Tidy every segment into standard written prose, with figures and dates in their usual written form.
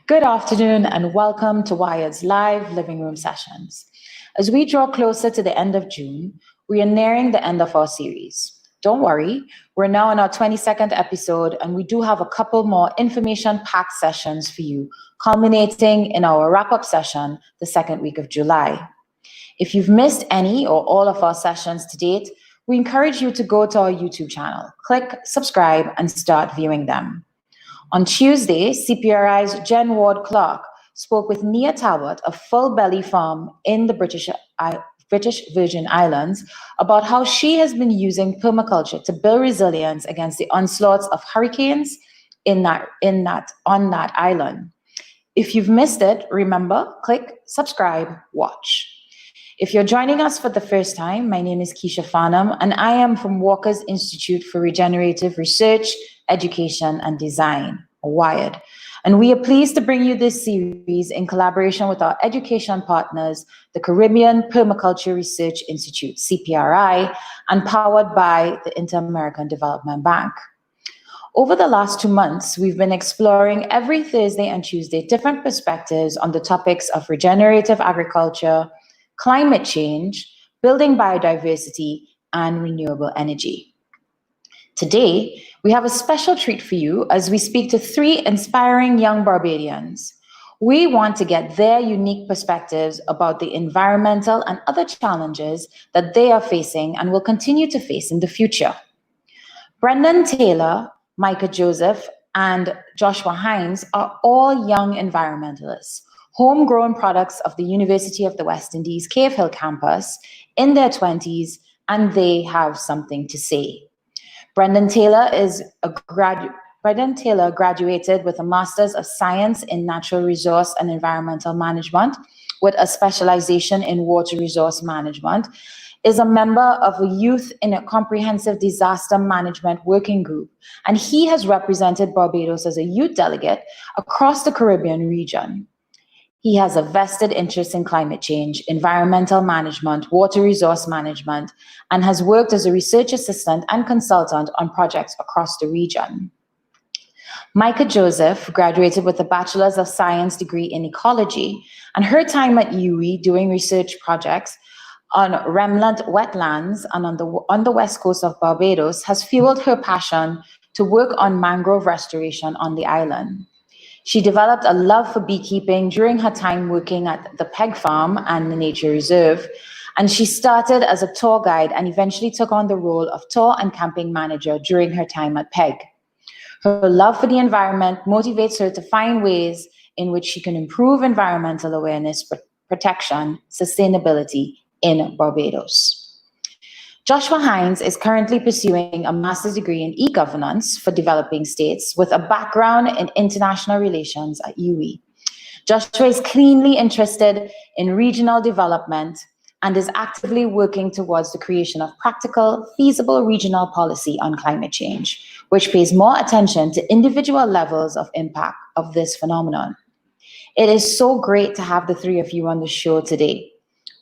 Good afternoon and welcome to WIRRED's live living room sessions. As we draw closer to the end of June, we are nearing the end of our series. Don't worry, we're now on our 22nd episode and we do have a couple more information-packed sessions for you, culminating in our wrap-up session the second week of July. If you've missed any or all of our sessions to date, we encourage you to go to our YouTube channel, click subscribe, and start viewing them. On Tuesday, CPRI's Jen Ward-Clark spoke with Nia Talbot of Full Belly Farm in the British Virgin Islands about how she has been using permaculture to build resilience against the onslaughts of hurricanes on that island. If you've missed it, remember, click subscribe, watch. If you're joining us for the first time, my name is Kiesha Farnum, and I am from Walker's Institute for Regenerative Research, Education and Design, WIRRED. And we are pleased to bring you this series in collaboration with our education partners, the Caribbean Permaculture Research Institute, CPRI, and powered by the Inter-American Development Bank. Over the last 2 months, we've been exploring every Thursday and Tuesday different perspectives on the topics of regenerative agriculture, climate change, building biodiversity, and renewable energy. Today, we have a special treat for you as we speak to 3 inspiring young Barbadians. We want to get their unique perspectives about the environmental and other challenges that they are facing and will continue to face in the future. Brendon Taylor, Meika Joseph, and Joshua Hinds are all young environmentalists, homegrown products of the University of the West Indies Cave Hill campus in their 20s, and they have something to say. Brendon Taylor graduated with a Master's of Science in Natural Resource and Environmental Management with a specialization in Water Resource Management, is a member of a Youth in a Comprehensive Disaster Management Working Group, and he has represented Barbados as a youth delegate across the Caribbean region. He has a vested interest in climate change, environmental management, water resource management, and has worked as a research assistant and consultant on projects across the region. Meika Joseph graduated with a Bachelor's of Science degree in ecology, and her time at UWI doing research projects on remnant wetlands and on the west coast of Barbados has fueled her passion to work on mangrove restoration on the island. She developed a love for beekeeping during her time working at the Peg Farm and the Nature Reserve, and she started as a tour guide and eventually took on the role of tour and camping manager during her time at Peg. Her love for the environment motivates her to find ways in which she can improve environmental awareness, protection, sustainability in Barbados. Joshua Hinds is currently pursuing a master's degree in e-governance for developing states with a background in international relations at UWI. Joshua is keenly interested in regional development and is actively working towards the creation of practical, feasible regional policy on climate change, which pays more attention to individual levels of impact of this phenomenon. It is so great to have the 3 of you on the show today.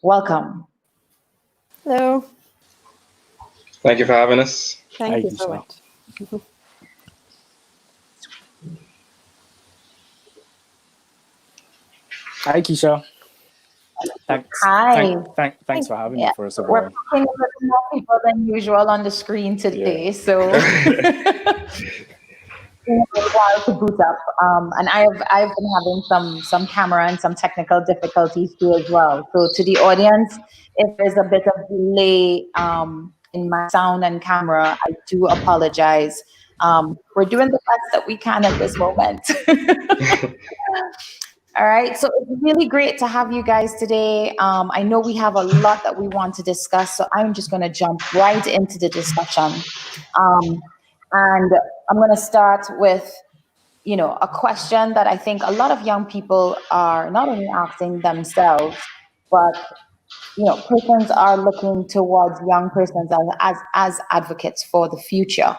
Welcome. Hello. Thank you for having us. Thank you so much. Hi, Kiesha. Thanks. Hi. Thanks for having me for us. We're putting a little more people than usual on the screen today, so a while to boot up. And I've been having some camera and some technical difficulties too as well. So to the audience, if there's a bit of delay in my sound and camera, I do apologize. We're doing the best that we can at this moment. All right, so it's really great to have you guys today. I know we have a lot that we want to discuss, so I'm just going to jump right into the discussion. And I'm going to start with, a question that I think a lot of young people are not only asking themselves, but persons are looking towards young persons as advocates for the future.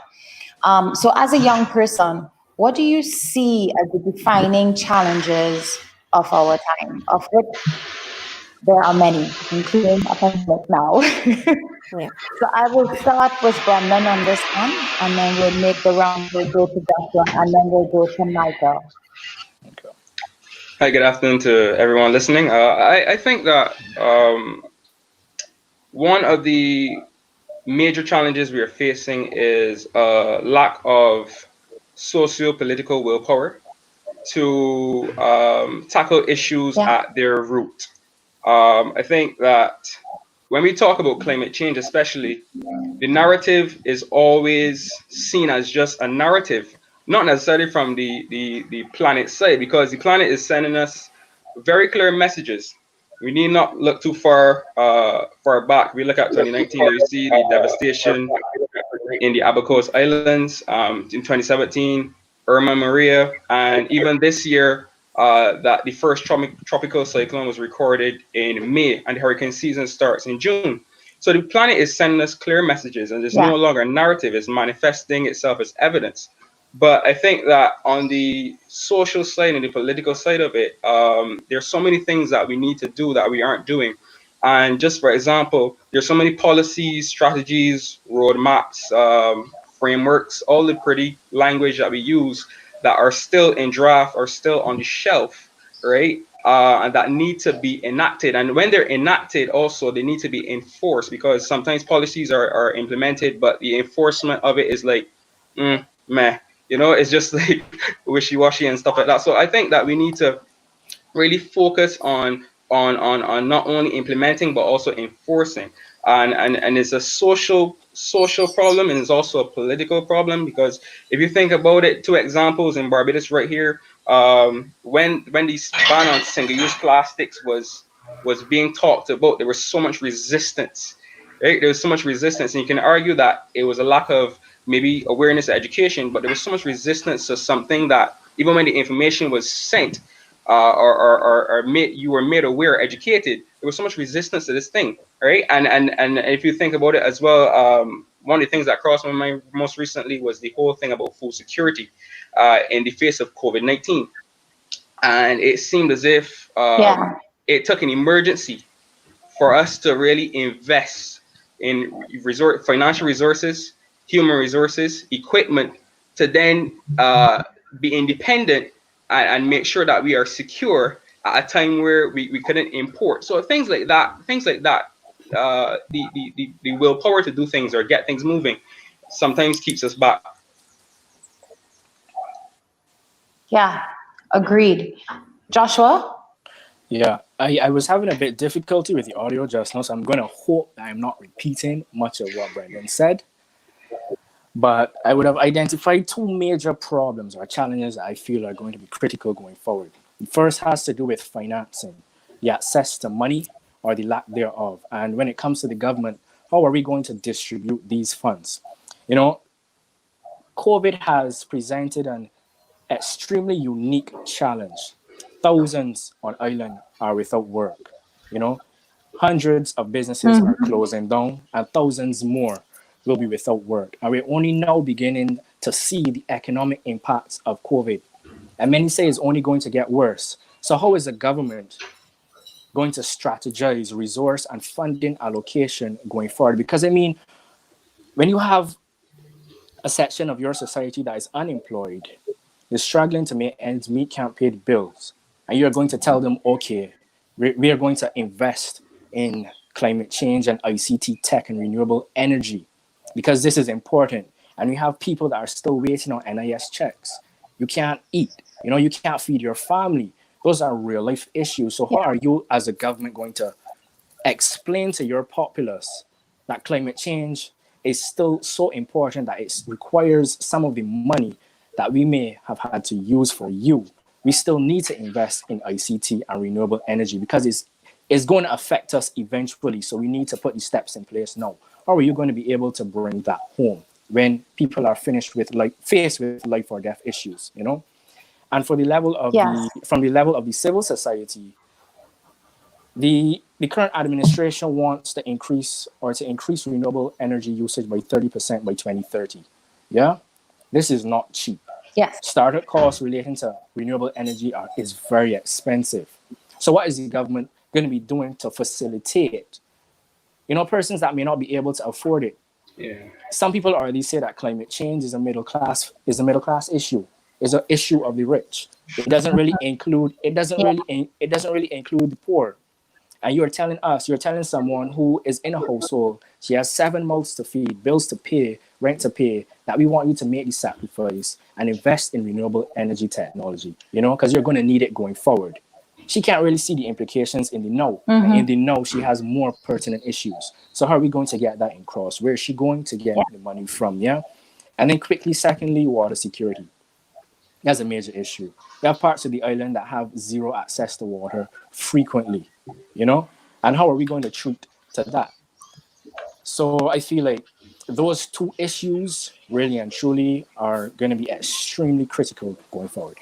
So as a young person, what do you see as the defining challenges of our time, of which there are many, including a pandemic now? Yeah. So I will start with Brendon on this one, and then we'll make the round, we'll go to Joshua, and then we'll go to Meika. Okay. Hi, good afternoon to everyone listening. I think that one of the major challenges we are facing is a lack of socio-political willpower to tackle issues Yeah. at their root. I think that when we talk about climate change, especially, the narrative is always seen as just a narrative, not necessarily from the planet side, because the planet is sending us very clear messages. We need not look too far back. We look at 2019, we see the devastation in the Abacos Islands in 2017, Irma Maria, and even this year, that the first tropical cyclone was recorded in May, and the hurricane season starts in June. So the planet is sending us clear messages, and there's Yeah. no longer a narrative; it's manifesting itself as evidence. But I think that on the social side and the political side of it, there's so many things that we need to do that we aren't doing. And just for example, there's so many policies, strategies, roadmaps, frameworks, all the pretty language that we use that are still in draft or still on the shelf, right? And that need to be enacted. And when they're enacted, also they need to be enforced, because sometimes policies are implemented, but the enforcement of it is like, meh. It's just like wishy-washy and stuff like that. So I think that we need to really focus on not only implementing but also enforcing, and it's a social problem, and it's also a political problem, because if you think about it, two examples in Barbados right here. When this ban on single-use plastics was being talked about, there was so much resistance, right? There was so much resistance, and you can argue that it was a lack of maybe awareness or education, but there was so much resistance to something that even when the information was sent, or you were made aware, educated, there was so much resistance to this thing, right? And if you think about it as well, one of the things that crossed my mind most recently was the whole thing about food security in the face of COVID-19, and it seemed as if Yeah. it took an emergency for us to really invest in financial resources, human resources, equipment, to then be independent, and make sure that we are secure at a time where we couldn't import. So things like that, the willpower to do things or get things moving sometimes keeps us back. Yeah. Agreed. Joshua? Yeah, I was having a bit difficulty with the audio just now, so I'm going to hope that I'm not repeating much of what Brendon said. But I would have identified two major problems or challenges that I feel are going to be critical going forward. The first has to do with financing, the access to money or the lack thereof. And when it comes to the government, how are we going to distribute these funds? COVID has presented an extremely unique challenge. Thousands on island are without work. Hundreds of businesses are closing down, and thousands more will be without work. And we're only now beginning to see the economic impacts of COVID. And many say it's only going to get worse. So how is the government going to strategize resource and funding allocation going forward? Because when you have a section of your society that is unemployed, they're struggling to make ends meet, can't pay the bills, and you're going to tell them, okay, we are going to invest in climate change and ICT tech and renewable energy because this is important. And we have people that are still waiting on NIS checks. You can't eat, you can't feed your family. Those are real life issues. So how are you as a government going to explain to your populace that climate change is still so important that it requires some of the money that we may have had to use for you? We still need to invest in ICT and renewable energy because it's going to affect us eventually. So we need to put the steps in place now. How are you going to be able to bring that home when people are faced with life or death issues, And for the level of Yes. from the level of the civil society, the current administration wants to increase renewable energy usage by 30% by 2030. Yeah, this is not cheap. Yes. Startup costs relating to renewable energy is very expensive. So what is the government going to be doing to facilitate, persons that may not be able to afford it? Yeah. Some people already say that climate change is a middle class issue. is an issue of the rich. It doesn't really include. It doesn't really include the poor. And you're telling someone who is in a household, she has 7 mouths to feed, bills to pay, rent to pay, that we want you to make the sacrifice and invest in renewable energy technology, because you're going to need it going forward. She can't really see the implications in the now. In the now, she has more pertinent issues. So how are we going to get that in cross? Where is she going to get the money from? Yeah. And then quickly, secondly, water security. That's a major issue. There are parts of the island that have zero access to water frequently, and how are we going to treat to that? So I feel like those two issues really and truly are going to be extremely critical going forward.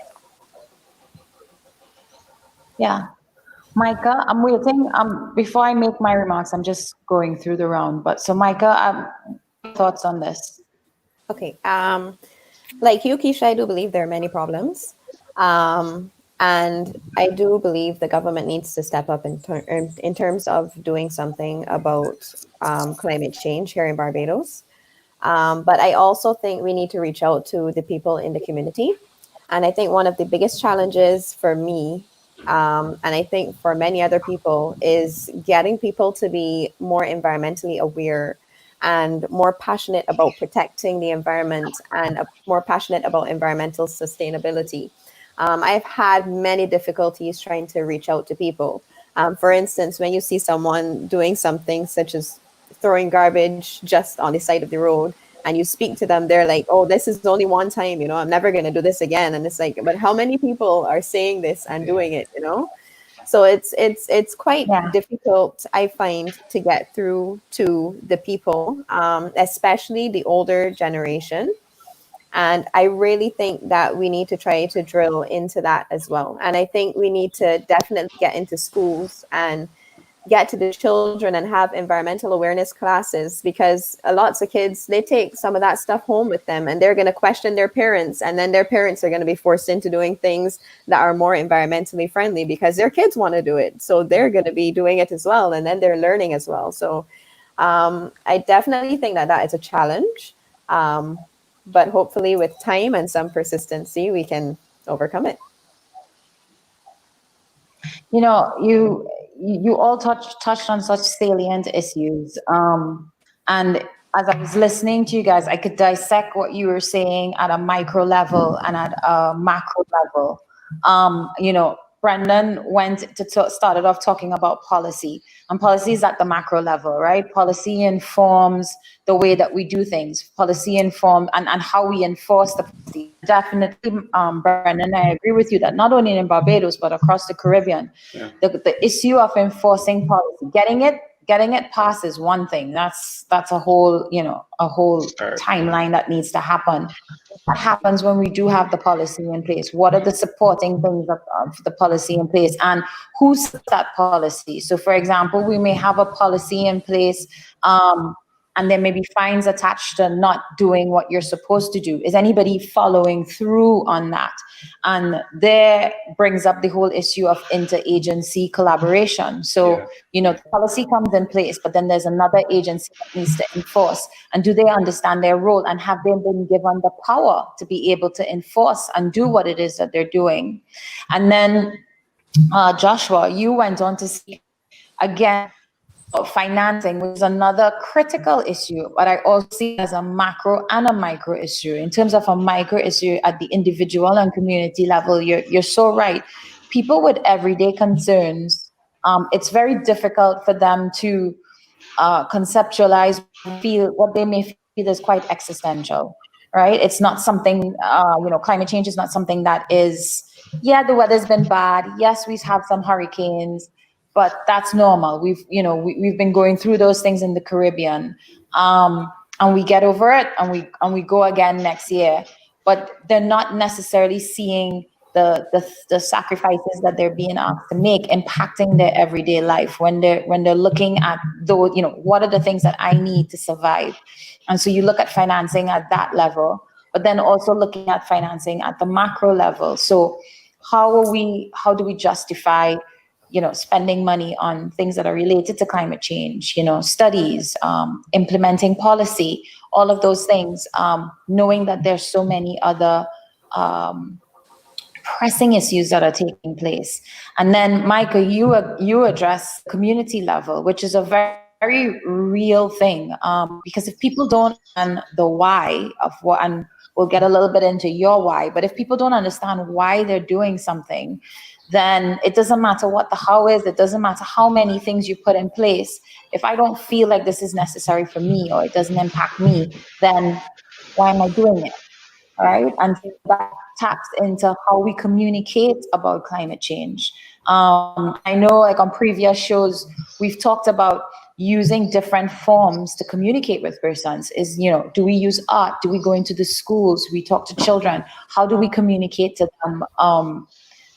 Yeah. Meika, I'm waiting. Before I make my remarks, I'm just going through the round. But so Meika, thoughts on this? Okay. Like you, Kiesha, I do believe there are many problems. And I do believe the government needs to step up in terms of doing something about climate change here in Barbados. But I also think we need to reach out to the people in the community. And I think one of the biggest challenges for me, and I think for many other people, is getting people to be more environmentally aware and more passionate about protecting the environment and more passionate about environmental sustainability. I've had many difficulties trying to reach out to people. For instance, when you see someone doing something such as throwing garbage just on the side of the road, and you speak to them, they're like, oh, this is only one time, I'm never going to do this again. And it's like, but how many people are saying this and doing it, So it's quite difficult, I find, to get through to the people, especially the older generation. And I really think that we need to try to drill into that as well. And I think we need to definitely get into schools and get to the children and have environmental awareness classes, because lots of kids, they take some of that stuff home with them and they're going to question their parents, and then their parents are going to be forced into doing things that are more environmentally friendly because their kids want to do it. So they're going to be doing it as well, and then they're learning as well. So I definitely think that is a challenge. But hopefully with time and some persistency, we can overcome it. You all touched on such salient issues. And as I was listening to you guys, I could dissect what you were saying at a micro level and at a macro level. Brendon started off talking about policy, and policy is at the macro level, right? Policy informs the way that we do things. Policy inform and how we enforce the policy. Definitely, Brendon, I agree with you that not only in Barbados but across the Caribbean, the issue of enforcing policy, getting it passed is one thing. That's a whole timeline that needs to happen. What happens when we do have the policy in place? What are the supporting things of the policy in place, and who sets that policy? So, for example, we may have a policy in place, and there may be fines attached to not doing what you're supposed to do. Is anybody following through on that? And there brings up the whole issue of interagency collaboration. So, the policy comes in place, but then there's another agency that needs to enforce. And do they understand their role? And have they been given the power to be able to enforce and do what it is that they're doing? And then, Joshua, you went on to speak again, financing, which is another critical issue, but I also see it as a macro and a micro issue. In terms of a micro issue at the individual and community level, you're so right. People with everyday concerns, it's very difficult for them to conceptualize, feel what they may feel is quite existential, right? It's not something, climate change is not something that is, the weather's been bad. Yes, we have some hurricanes, but that's normal. We've been going through those things in the Caribbean, and we get over it, and we go again next year. But they're not necessarily seeing the sacrifices that they're being asked to make impacting their everyday life when they're looking at those. What are the things that I need to survive? And so you look at financing at that level, but then also looking at financing at the macro level. So how do we justify spending money on things that are related to climate change, studies, implementing policy, all of those things, knowing that there's so many other pressing issues that are taking place. And then, Meika, you address community level, which is a very real thing. Because if people don't understand the why of what, and we'll get a little bit into your why, but if people don't understand why they're doing something, then it doesn't matter what the how is, it doesn't matter how many things you put in place. If I don't feel like this is necessary for me or it doesn't impact me, then why am I doing it? Right? And so that taps into how we communicate about climate change. I know, like on previous shows, we've talked about using different forms to communicate with persons. Is, do we use art? Do we go into the schools? We talk to children. How do we communicate to them?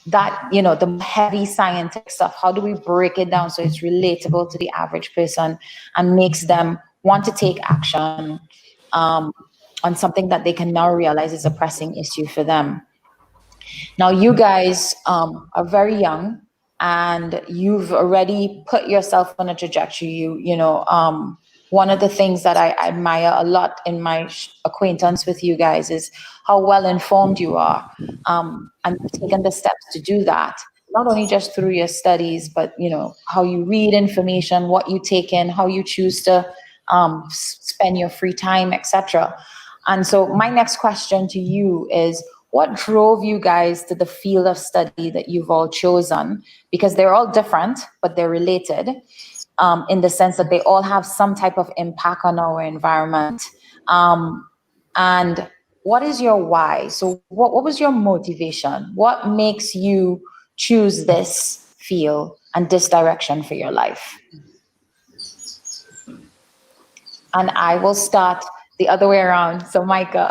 That, the heavy scientific stuff, how do we break it down so it's relatable to the average person and makes them want to take action on something that they can now realize is a pressing issue for them? Now, you guys are very young and you've already put yourself on a trajectory. One of the things that I admire a lot in my acquaintance with you guys is how well informed you are, and you've taken the steps to do that. Not only just through your studies, but how you read information, what you take in, how you choose to spend your free time, etc. And so, my next question to you is, what drove you guys to the field of study that you've all chosen? Because they're all different, but they're related. In the sense that they all have some type of impact on our environment. And what is your why? So what was your motivation? What makes you choose this field and this direction for your life? And I will start the other way around. So Meika,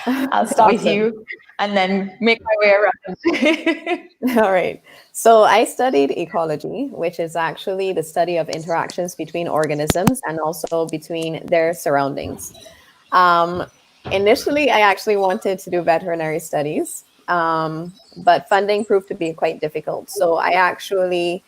I'll start with you and then make my way around. All right. So I studied ecology, which is actually the study of interactions between organisms and also between their surroundings. Initially, I actually wanted to do veterinary studies, but funding proved to be quite difficult. So I actually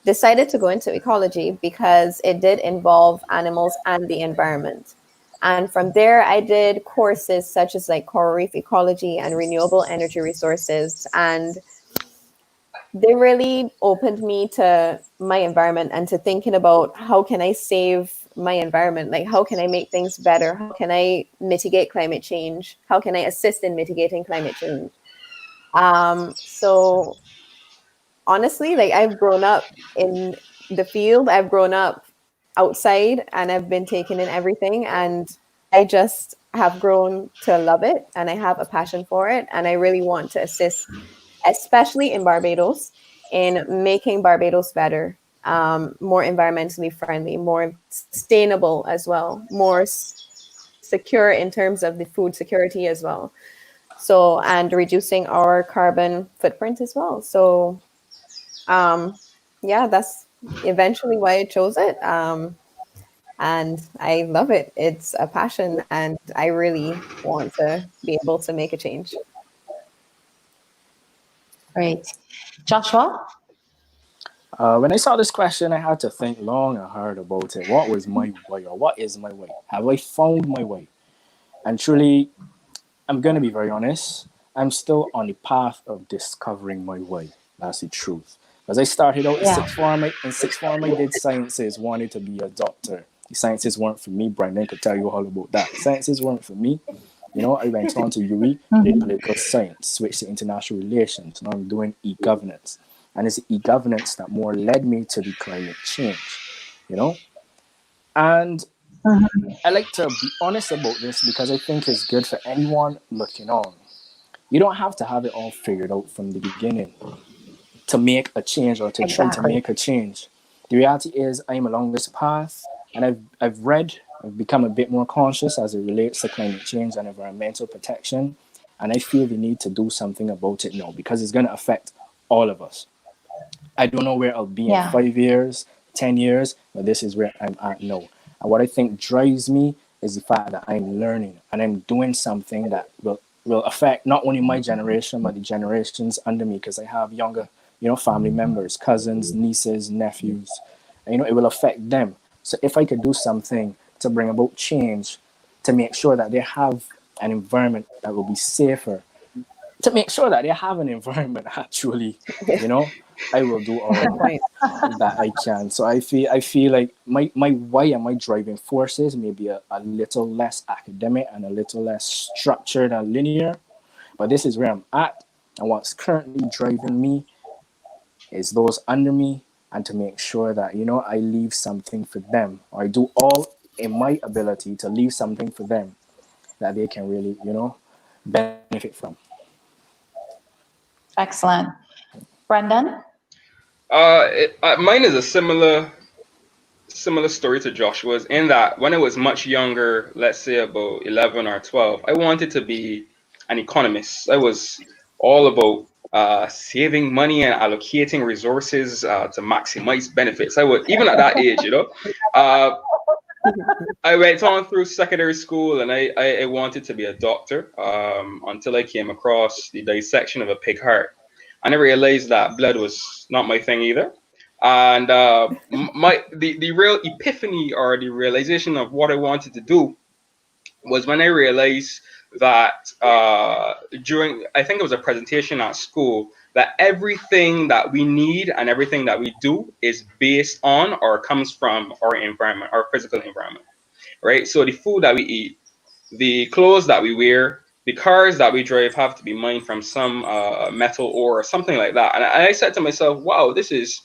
decided to go into ecology because it did involve animals and the environment. And from there, I did courses such as like coral reef ecology and renewable energy resources. And they really opened me to my environment and to thinking about how can I save my environment? Like, how can I make things better? How can I mitigate climate change? How can I assist in mitigating climate change? So honestly, like I've grown up in the field, I've grown up outside, and I've been taking in everything, and I just have grown to love it, and I have a passion for it, and I really want to assist, especially in Barbados, in making Barbados better, more environmentally friendly, more sustainable as well, more secure in terms of the food security as well. So, and reducing our carbon footprint as well. So, yeah, that's eventually why I chose it. And I love it. It's a passion, and I really want to be able to make a change. Great. Joshua? When I saw this question, I had to think long and hard about it. What was my way, or what is my way? Have I found my way? And truly, I'm going to be very honest, I'm still on the path of discovering my way. That's the truth. As I started out in sixth form, I did sciences, wanted to be a doctor. The sciences weren't for me. Brendon could tell you all about that. Sciences weren't for me. I went on to UE, did political science, switched to international relations. Now I'm doing e-governance. And it's e-governance that more led me to the climate change, And I like to be honest about this because I think it's good for anyone looking on. You don't have to have it all figured out from the beginning to make a change or to try to make a change. The reality is I'm along this path, and I've become a bit more conscious as it relates to climate change and environmental protection. And I feel the need to do something about it now because it's going to affect all of us. I don't know where I'll be in 5 years, 10 years, but this is where I'm at now. And what I think drives me is the fact that I'm learning and I'm doing something that will affect not only my generation, but the generations under me, because I have younger, family members, cousins, nieces, nephews. And, it will affect them. So if I could do something to bring about change, to make sure that they have an environment that will be safer, to make sure that they have an environment actually, I will do all Good point. that I can. So I feel like my why and my driving forces may be a little less academic and a little less structured and linear, but this is where I'm at, and what's currently driving me is those under me, and to make sure that I leave something for them, or I do all in my ability to leave something for them that they can really benefit from. Excellent. Brendon? Mine is a similar story to Joshua's, in that when I was much younger, let's say about 11 or 12, I wanted to be an economist. I was all about saving money and allocating resources to maximize benefits. I was, even at that age, uh, I went on through secondary school, and I wanted to be a doctor until I came across the dissection of a pig heart. And I realized that blood was not my thing either. And the real epiphany, or the realization of what I wanted to do, was when I realized that during, I think it was a presentation at school, that everything that we need and everything that we do is based on or comes from our environment, our physical environment, right? So the food that we eat, the clothes that we wear, the cars that we drive have to be mined from some metal ore or something like that. And I said to myself, wow, this is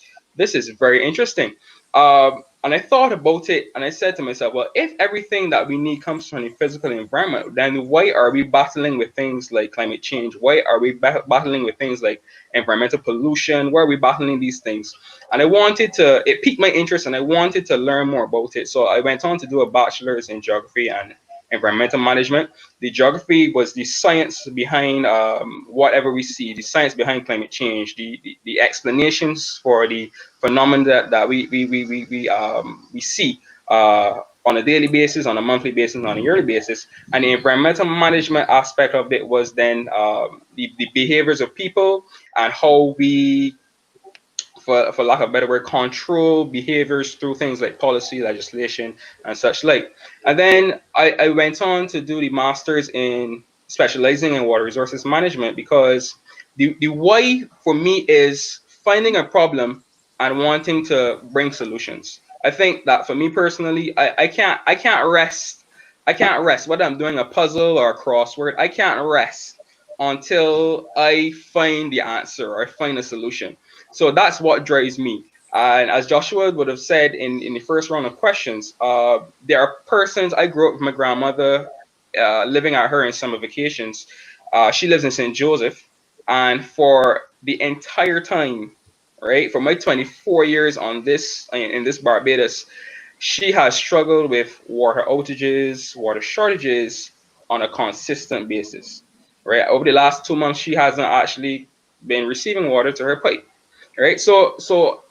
very interesting. And I thought about it, and I said to myself, well, if everything that we need comes from the physical environment, then why are we battling with things like climate change? Why are we battling with things like environmental pollution? Why are we battling these things? And it piqued my interest, and I wanted to learn more about it. So I went on to do a bachelor's in geography and environmental management. The geography was the science behind whatever we see, the science behind climate change, the explanations for the phenomena that we see on a daily basis, on a monthly basis, on a yearly basis. And the environmental management aspect of it was then the behaviors of people, and how we, for lack of a better word, control behaviors through things like policy, legislation, and such like. And then I went on to do the master's in specializing in water resources management, because the why for me is finding a problem and wanting to bring solutions. I think that for me personally, I can't rest. I can't rest whether I'm doing a puzzle or a crossword. I can't rest until I find the answer or I find a solution. So that's what drives me. And as Joshua would have said in the first round of questions, there are persons. I grew up with my grandmother, living at her in summer vacations. She lives in St. Joseph. And for the entire time, right, for my 24 years on this in this Barbados, she has struggled with water outages, water shortages on a consistent basis. Right, over the last 2 months, she hasn't actually been receiving water to her pipe. Right, so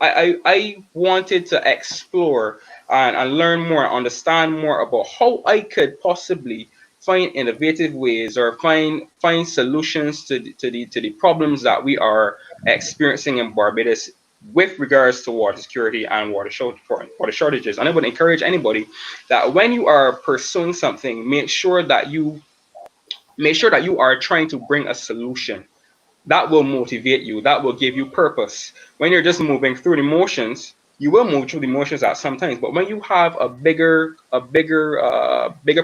I wanted to explore and learn more, understand more about how I could possibly find innovative ways, or find solutions to the problems that we are experiencing in Barbados with regards to water security and water shortages. And I would encourage anybody that when you are pursuing something, make sure that you are trying to bring a solution that will motivate you, that will give you purpose. When you're just moving through the motions, you will move through the motions at some times. But when you have a bigger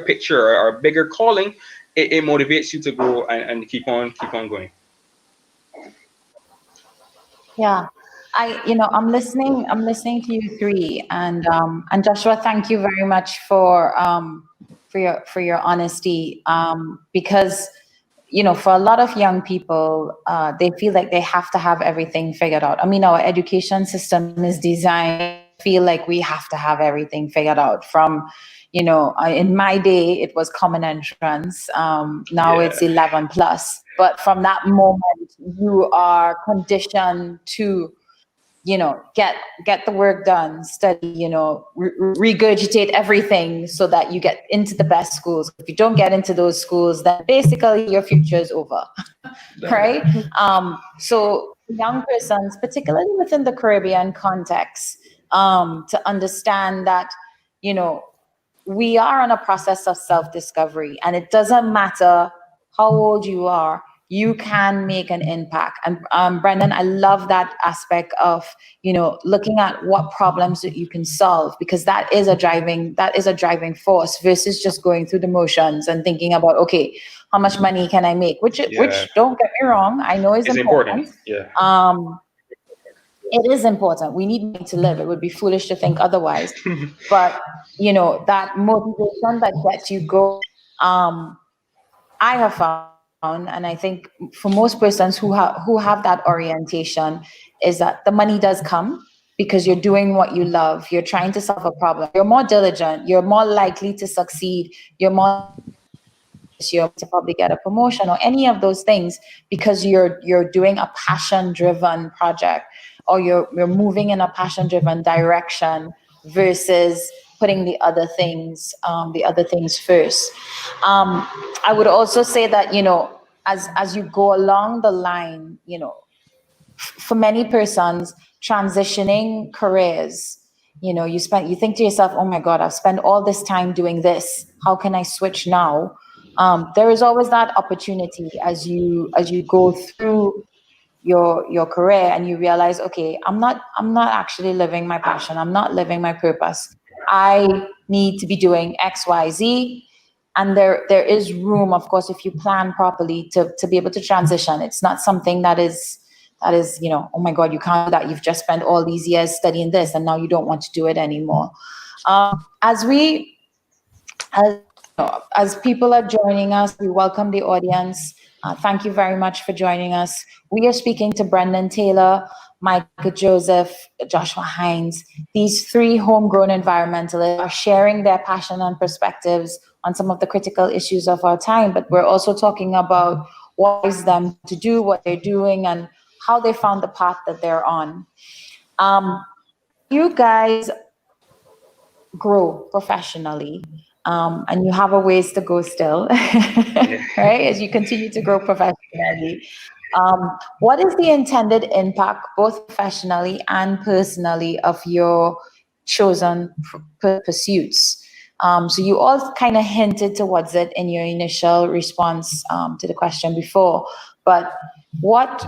picture, or a bigger calling, it motivates you to go and keep on going. Yeah. I'm listening to you three, and Joshua, thank you very much for your honesty, because for a lot of young people, they feel like they have to have everything figured out. I mean, our education system is designed to feel like we have to have everything figured out. From in my day it was common entrance, now Yeah. it's 11 plus, but from that moment you are conditioned to get the work done, study, regurgitate everything so that you get into the best schools. If you don't get into those schools, then basically your future is over. Right? So young persons, particularly within the Caribbean context, to understand that, you know, we are on a process of self-discovery, and it doesn't matter how old you are, you can make an impact. And Brendon, I love that aspect of, looking at what problems that you can solve, because that is a driving force versus just going through the motions and thinking about, okay, how much money can I make? Which don't get me wrong, I know is It's important. Yeah. It is important. We need money to live. It would be foolish to think otherwise. But that motivation that gets you going, I have found, and I think for most persons who have that orientation, is that the money does come because you're doing what you love. You're trying to solve a problem. You're more diligent. You're more likely to succeed. You're more to probably get a promotion or any of those things because you're doing a passion-driven project, or you're moving in a passion-driven direction versus putting the other things first. I would also say that, as you go along the line, for many persons transitioning careers, you think to yourself, oh my God, I've spent all this time doing this. How can I switch now? There is always that opportunity as you go through your career and you realize, okay, I'm not actually living my passion. I'm not living my purpose. I need to be doing X, Y, Z. And there is room, of course, if you plan properly to be able to transition. It's not something that is, oh my God, you can't do that. You've just spent all these years studying this and now you don't want to do it anymore. As people are joining us, we welcome the audience. Thank you very much for joining us. We are speaking to Brendon Taylor, Meika Joseph, Joshua Hinds. These three homegrown environmentalists are sharing their passion and perspectives on some of the critical issues of our time, but we're also talking about what is them to do, what they're doing, and how they found the path that they're on. You guys grow professionally, and you have a ways to go still, right? As you continue to grow professionally. What is the intended impact, both professionally and personally, of your chosen pursuits? So you all kind of hinted towards it in your initial response to the question before, but what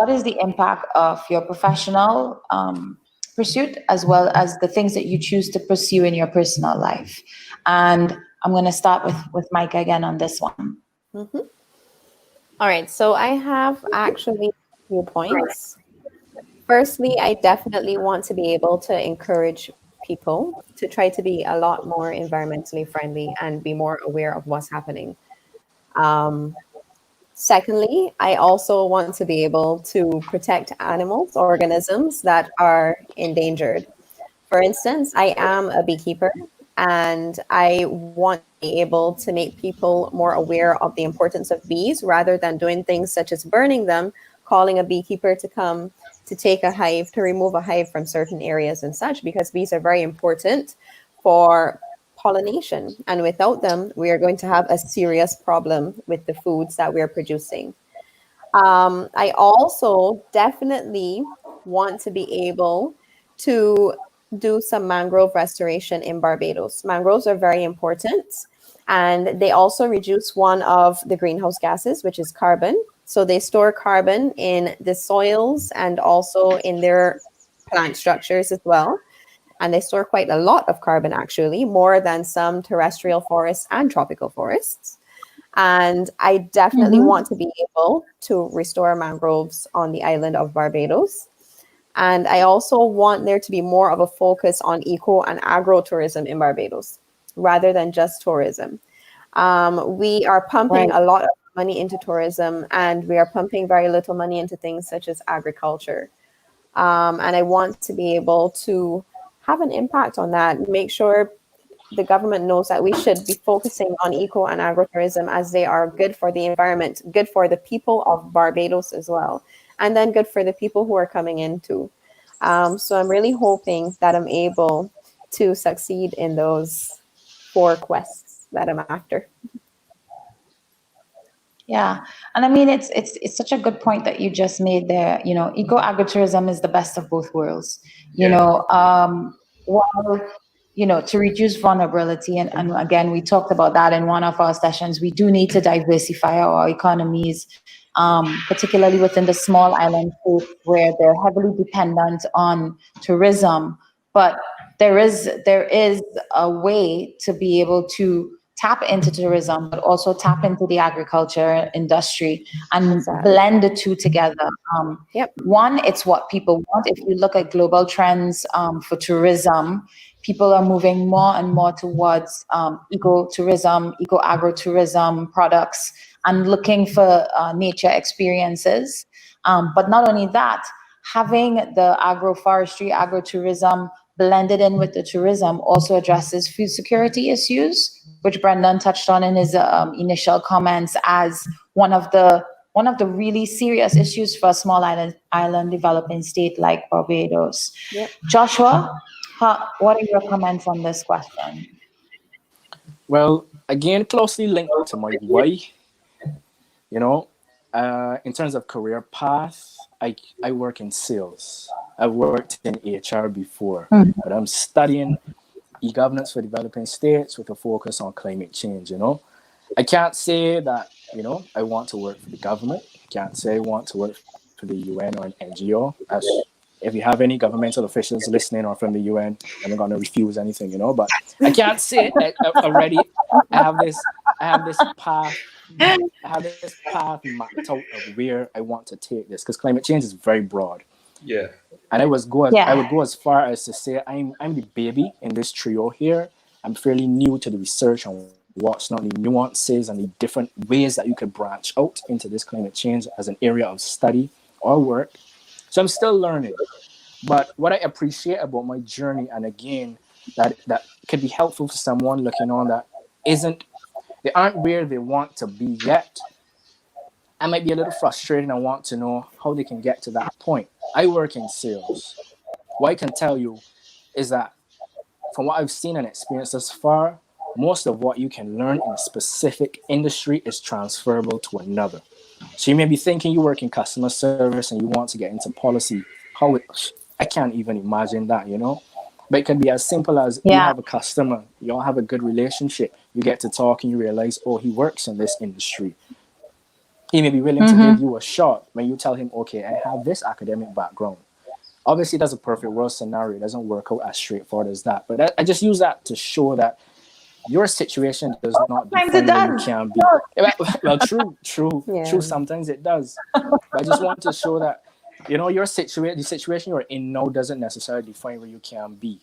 is the impact of your professional pursuit, as well as the things that you choose to pursue in your personal life? And I'm going to start with Meika again on this one. Mm-hmm. All right, so I have actually a few points. Firstly, I definitely want to be able to encourage people to try to be a lot more environmentally friendly and be more aware of what's happening. Secondly, I also want to be able to protect animals, organisms that are endangered. For instance, I am a beekeeper, and I want to be able to make people more aware of the importance of bees rather than doing things such as burning them, calling a beekeeper to come to take a hive, to remove a hive from certain areas and such, because bees are very important for pollination. And without them, we are going to have a serious problem with the foods that we're producing. I also definitely want to be able to do some mangrove restoration in Barbados. Mangroves are very important, and they also reduce one of the greenhouse gases, which is carbon. So they store carbon in the soils and also in their plant structures as well. And they store quite a lot of carbon, actually, more than some terrestrial forests and tropical forests. And I definitely want to be able to restore mangroves on the island of Barbados. And I also want there to be more of a focus on eco and agro-tourism in Barbados, rather than just tourism. We are pumping a lot of money into tourism, and we are pumping very little money into things such as agriculture. And I want to be able to have an impact on that, make sure the government knows that we should be focusing on eco and agritourism, as they are good for the environment, good for the people of Barbados as well, and then good for the people who are coming in too. So I'm really hoping that I'm able to succeed in those 4 quests that I'm after. Yeah, and I mean, it's such a good point that you just made there. Eco agritourism is the best of both worlds. While to reduce vulnerability. And again, we talked about that in one of our sessions. We do need to diversify our economies, particularly within the small island states where they're heavily dependent on tourism. But there is a way to be able to tap into tourism, but also tap into the agriculture industry and Exactly. blend the two together. Yep. One, it's what people want. If you look at global trends for tourism, people are moving more and more towards eco-tourism, eco-agro-tourism products and looking for nature experiences. But not only that, having the agroforestry, agrotourism blended in with the tourism also addresses food security issues, which Brendon touched on in his initial comments as one of the really serious issues for a small island developing state like Barbados. Yep. Joshua, what are your comments on this question? Well, again, closely linked to my why. In terms of career path, I work in sales. I've worked in HR before, but I'm studying e-governance for developing states with a focus on climate change. I can't say that, I want to work for the government. I can't say I want to work for the UN or an NGO. As if you have any governmental officials listening or from the UN, I'm not going to refuse anything, but I can't say already. I have this path. I have this path mapped out of where I want to take this, because climate change is very broad. Yeah. And I would go as far as to say I'm the baby in this trio here. I'm fairly new to the research on what's not the nuances and the different ways that you could branch out into this climate change as an area of study or work. So I'm still learning. But what I appreciate about my journey, and again, that could be helpful for someone looking on that they aren't where they want to be yet. I might be a little frustrated and want to know how they can get to that point. I work in sales. What I can tell you is that from what I've seen and experienced thus far, most of what you can learn in a specific industry is transferable to another. So you may be thinking you work in customer service and you want to get into policy. I can't even imagine that, But it could be as simple as you have a customer, you all have a good relationship, you get to talk and you realize, oh, he works in this industry. He may be willing to give you a shot when you tell him, okay, I have this academic background. Obviously, that's a perfect world scenario. It doesn't work out as straightforward as that. But I just use that to show that your situation does not define where you can be. Well, true. Sometimes it does. But I just want to show that, the situation you're in now doesn't necessarily define where you can be.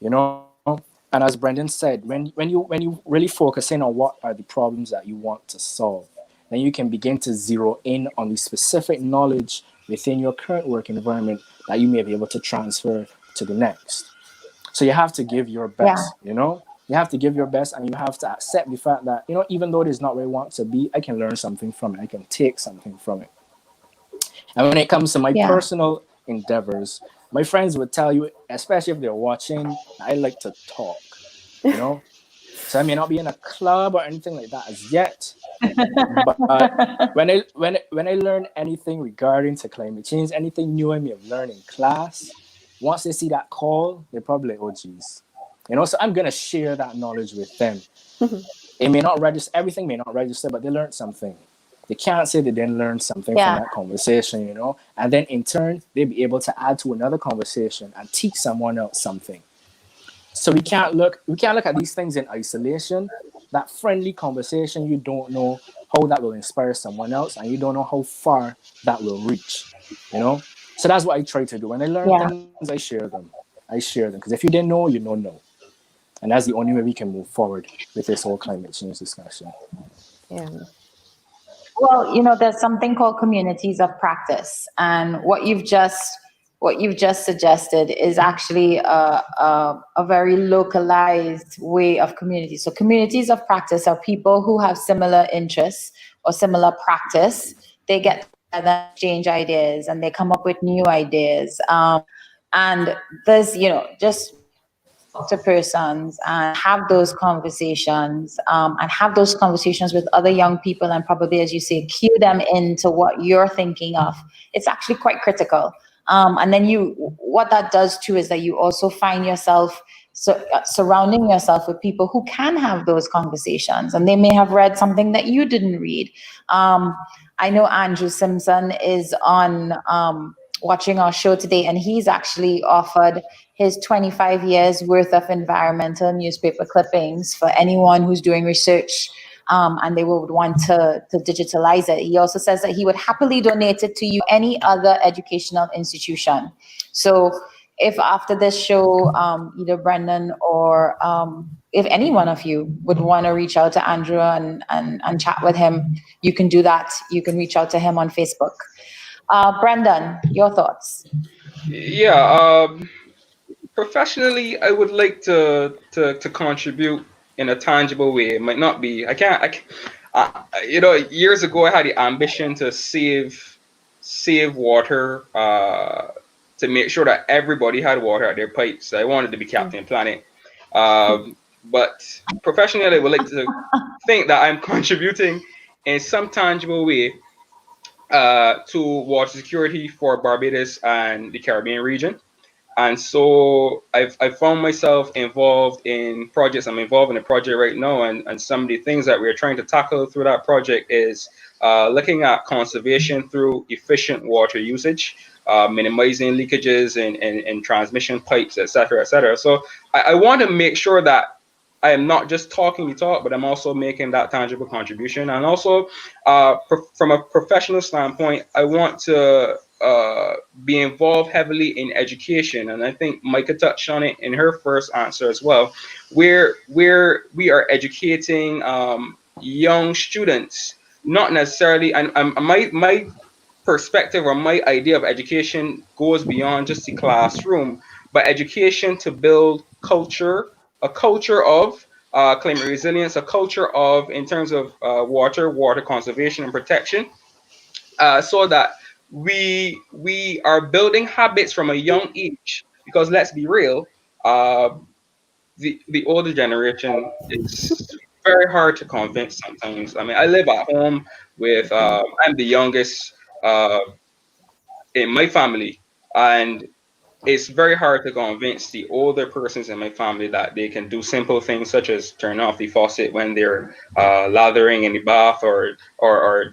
And as Brendon said, when you really focus in on what are the problems that you want to solve, then you can begin to zero in on the specific knowledge within your current work environment that you may be able to transfer to the next. So you have to give your best, You have to give your best, and you have to accept the fact that, even though it is not where I want to be, I can learn something from it. I can take something from it. And when it comes to my personal endeavors, my friends would tell you, especially if they're watching, I like to talk, So I may not be in a club or anything like that as yet. But when I learn anything regarding to climate change, anything new I may have learned in class, once they see that call, they're probably like, oh geez. So I'm gonna share that knowledge with them. It may not register, everything may not register, but they learned something. They can't say they didn't learn something from that conversation, And then in turn, they'll be able to add to another conversation and teach someone else something. So we can't look at these things in isolation. That friendly conversation, you don't know how that will inspire someone else, and you don't know how far that will reach, So that's what I try to do. When I learn things, I share them. Because if you didn't know, you don't know. And that's the only way we can move forward with this whole climate change discussion. Yeah. Well, there's something called communities of practice, and what you've just suggested is actually a very localized way of community. So communities of practice are people who have similar interests or similar practice. They get together, exchange ideas, and they come up with new ideas. And there's, just talk to persons and have those conversations, with other young people, and probably, as you say, cue them into what you're thinking of. It's actually quite critical. And then what that does too is that you also find yourself surrounding yourself with people who can have those conversations, and they may have read something that you didn't read. I know Andrew Simpson is on watching our show today, and he's actually offered his 25 years worth of environmental newspaper clippings for anyone who's doing research and they would want to digitalize it. He also says that he would happily donate it to you, any other educational institution. So if after this show, either Brendon or if any one of you would want to reach out to Andrew and chat with him, you can do that. You can reach out to him on Facebook. Brendon, your thoughts? Yeah, professionally, I would like to contribute in a tangible way. It might not be. Years ago, I had the ambition to save water, to make sure that everybody had water at their pipes. I wanted to be Captain Planet. But professionally, I would like to think that I'm contributing in some tangible way to water security for Barbados and the Caribbean region. And so I've found myself involved in projects. I'm involved in a project right now, and some of the things that we're trying to tackle through that project is looking at conservation through efficient water usage, minimizing leakages and transmission pipes, et cetera, et cetera. So I want to make sure that I am not just talking the talk, but I'm also making that tangible contribution. And also, from a professional standpoint, I want to be involved heavily in education. And I think Meika touched on it in her first answer as well, where we are educating young students, not necessarily, and my perspective or my idea of education goes beyond just the classroom, but education to build culture, a culture of climate resilience, a culture of, in terms of water conservation and protection, so that we are building habits from a young age. Because let's be real, the older generation is very hard to convince sometimes. I mean, I live at home with I'm the youngest in my family, and it's very hard to convince the older persons in my family that they can do simple things such as turn off the faucet when they're lathering in the bath, or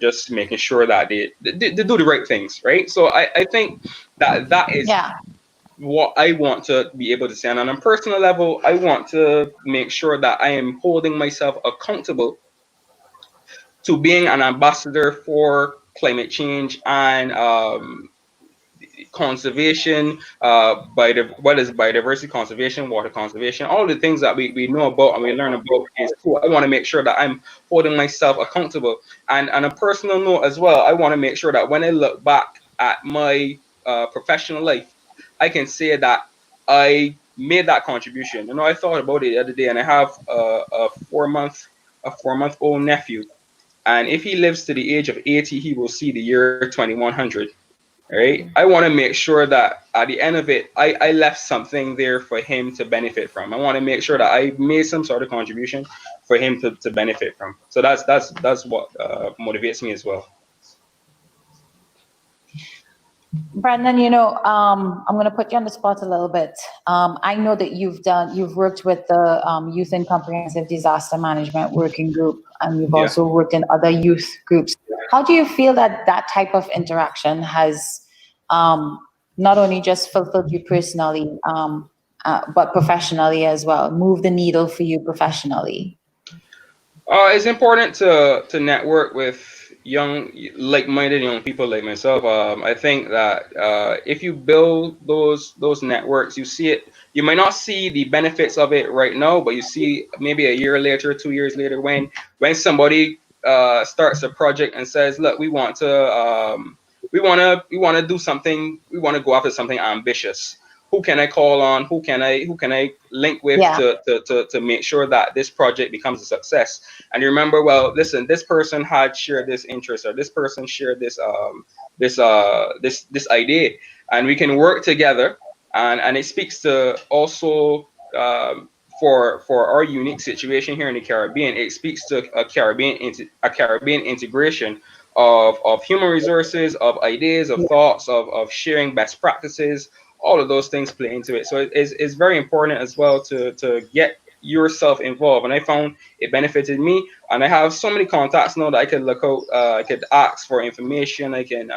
just making sure that they do the right things, right? So I think that is what I want to be able to say. And on a personal level, I want to make sure that I am holding myself accountable to being an ambassador for climate change and conservation, biodiversity conservation, water conservation, all the things that we know about and we learn about in school. I want to make sure that I'm holding myself accountable. And on a personal note as well, I want to make sure that when I look back at my professional life, I can say that I made that contribution. You know, I thought about it the other day, and I have a 4-month-old nephew, and if he lives to the age of 80, he will see the year 2100. Right? I want to make sure that at the end of it, I left something there for him to benefit from. I want to make sure that I made some sort of contribution for him to benefit from. So that's what motivates me as well. Brendon, I'm going to put you on the spot a little bit. I know that you've worked with the Youth in Comprehensive Disaster Management Working Group, and you've also worked in other youth groups. How do you feel that type of interaction has not only just fulfilled you personally, but professionally as well, moved the needle for you professionally? It's important to network with young, like-minded young people like myself. I think that if you build those networks, you see it. You might not see the benefits of it right now, but you see maybe a year later, 2 years later, when somebody starts a project and says, "Look, we want to do something. We want to go after something ambitious. Who can I call on? Who can I link with to make sure that this project becomes a success?" And you remember, well, listen, this person had shared this interest, or this person shared this idea, and we can work together. And it speaks to also for our unique situation here in the Caribbean. It speaks to a Caribbean integration of human resources, of ideas, of thoughts, of sharing best practices, all of those things play into it. So it's very important as well to get yourself involved. And I found it benefited me. And I have so many contacts now that I could look out, I could ask for information. I can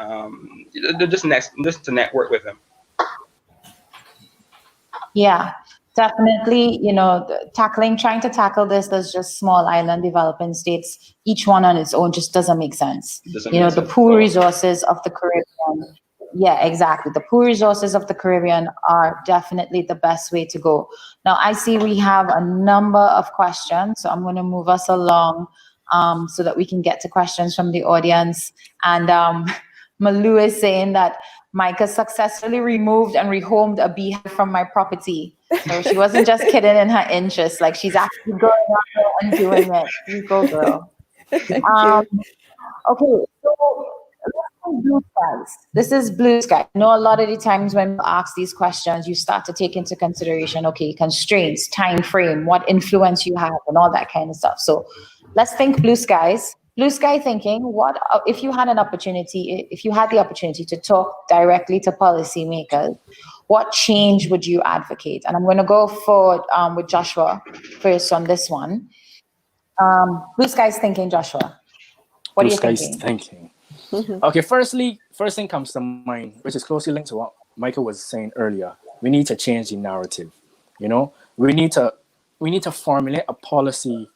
just to network with them. Yeah, definitely. Trying to tackle this as just small island developing states, each one on its own, just doesn't make sense. Doesn't make The sense poor at all. resources of the Caribbean. Yeah, exactly. The poor resources of the Caribbean are definitely the best way to go. Now, I see we have a number of questions, so I'm going to move us along so that we can get to questions from the audience. And Malu is saying that Meika successfully removed and rehomed a beehive from my property. So she wasn't just kidding in her interest, like she's actually going out there and doing it. You go, girl. Thank Um, you. okay, so let's say blue skies. This is blue sky. I know a lot of the times when you ask these questions, you start to take into consideration, okay, constraints, time frame, what influence you have, and all that kind of stuff. So let's think blue skies. Blue sky thinking, what if you had the opportunity to talk directly to policymakers, what change would you advocate? And I'm going to go forward with Joshua first on this one. Blue skies thinking, Joshua. What are Blue you skies thinking? thinking. Okay, first thing comes to mind, which is closely linked to what Michael was saying earlier. We need to change the narrative. We need to formulate a policy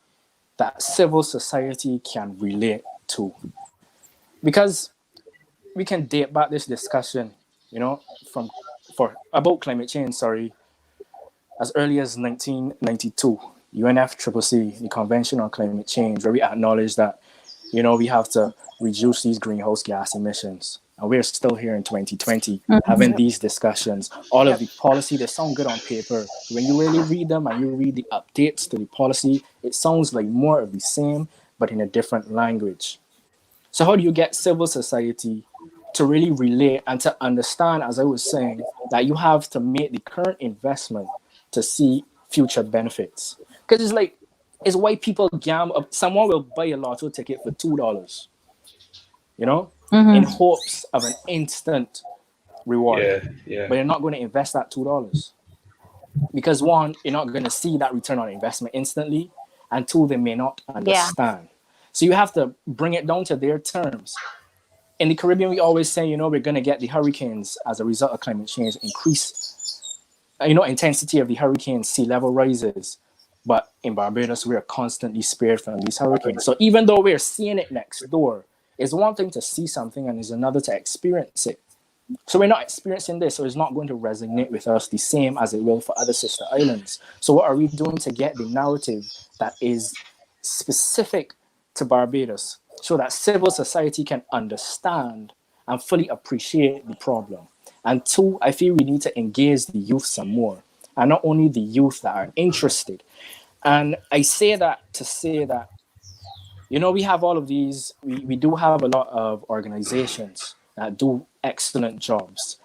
that civil society can relate to, because we can date back this discussion, from for about climate change. Sorry, as early as 1992, UNFCCC, the Convention on Climate Change, where we acknowledge that we have to reduce these greenhouse gas emissions. And we're still here in 2020 having these discussions. All of the policy, they sound good on paper. When you really read them and you read the updates to the policy, it sounds like more of the same, but in a different language. So how do you get civil society to really relate and to understand, as I was saying, that you have to make the current investment to see future benefits? Because it's why people gamble. Someone will buy a lotto ticket for $2, in hopes of an instant reward. Yeah. But you're not going to invest that $2 because, one, you're not going to see that return on investment instantly, and two, they may not understand. So you have to bring it down to their terms. In the Caribbean, we always say, we're going to get the hurricanes as a result of climate change, increase, intensity of the hurricanes, sea level rises. But in Barbados, we are constantly spared from these hurricanes. So even though we're seeing it next door, it's one thing to see something and it's another to experience it. So we're not experiencing this, so it's not going to resonate with us the same as it will for other sister islands. So what are we doing to get the narrative that is specific to Barbados so that civil society can understand and fully appreciate the problem? And two, I feel we need to engage the youth some more, and not only the youth that are interested. And I say that to say that, we have all of these, we do have a lot of organizations that do excellent jobs.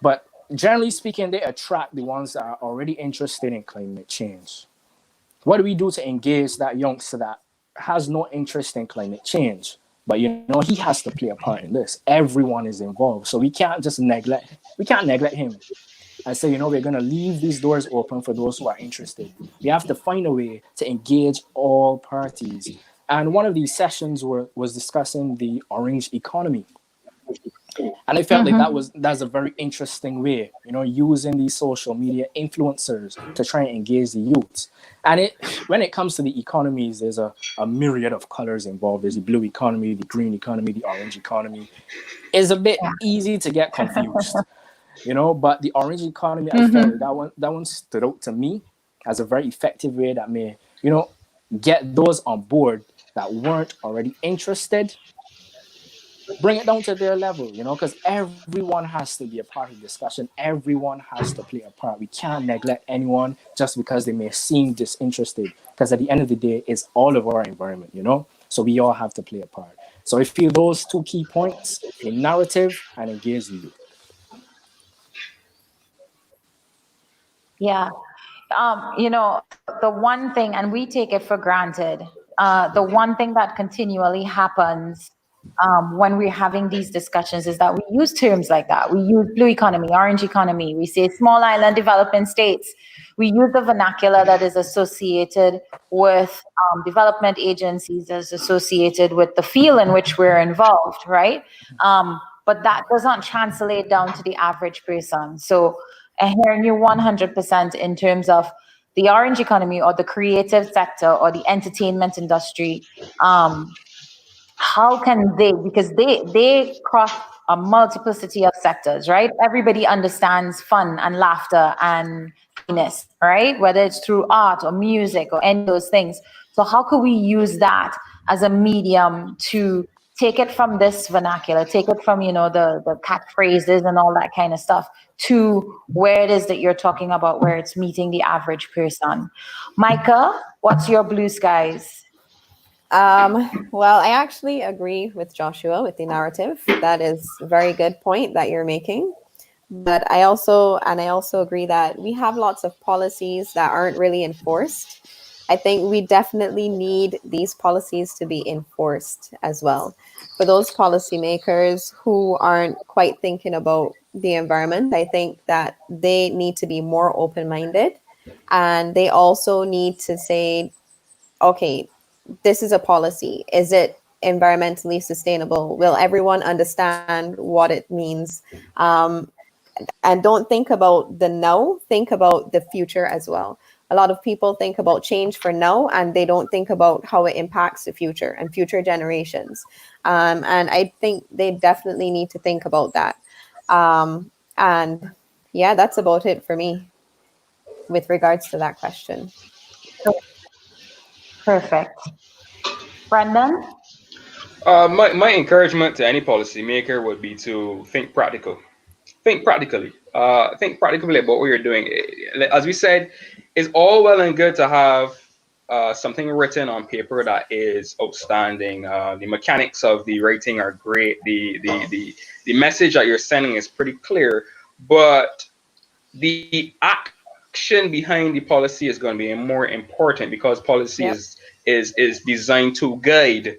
But generally speaking, they attract the ones that are already interested in climate change. What do we do to engage that youngster that has no interest in climate change? But he has to play a part in this. Everyone is involved. So we can't neglect him and say, we're going to leave these doors open for those who are interested. We have to find a way to engage all parties. And one of these sessions was discussing the orange economy. And I felt like that's a very interesting way, using these social media influencers to try and engage the youth. And when it comes to the economies, there's a myriad of colors involved. There's the blue economy, the green economy, the orange economy. It's a bit easy to get confused, but the orange economy, I felt like that one stood out to me as a very effective way that may, get those on board that weren't already interested, bring it down to their level, because everyone has to be a part of the discussion. Everyone has to play a part. We can't neglect anyone just because they may seem disinterested, because at the end of the day, it's all of our environment, so we all have to play a part. So I feel those two key points, the narrative and engage the youth. Yeah. The one thing, and we take it for granted, the one thing that continually happens when we're having these discussions is that we use terms like that. We use blue economy, orange economy. We say small island developing states. We use the vernacular that is associated with development agencies, as associated with the field in which we're involved, right? But that doesn't translate down to the average person. So hearing you 100% in terms of the orange economy or the creative sector or the entertainment industry, how can they, because they cross a multiplicity of sectors, right? Everybody understands fun and laughter and happiness, right? Whether it's through art or music or any of those things. So how could we use that as a medium to take it from this vernacular, take it from, the catchphrases and all that kind of stuff to where it is that you're talking about, where it's meeting the average person? Meika, what's your blue skies? Well, I actually agree with Joshua with the narrative. That is a very good point that you're making. But I also agree that we have lots of policies that aren't really enforced. I think we definitely need these policies to be enforced as well. For those policymakers who aren't quite thinking about the environment, I think that they need to be more open-minded, and they also need to say, okay, this is a policy. Is it environmentally sustainable? Will everyone understand what it means? And don't think about the now, think about the future as well. A lot of people think about change for now, and they don't think about how it impacts the future and future generations. And I think they definitely need to think about that. And yeah, that's about it for me with regards to that question. Perfect. Brendon? My encouragement to any policymaker would be to think practical. Think practically. Think practically about what you're doing. As we said, it's all well and good to have something written on paper that is outstanding. The mechanics of the writing are great. The message that you're sending is pretty clear, but the action behind the policy is going to be more important, because policy Yep. is designed to guide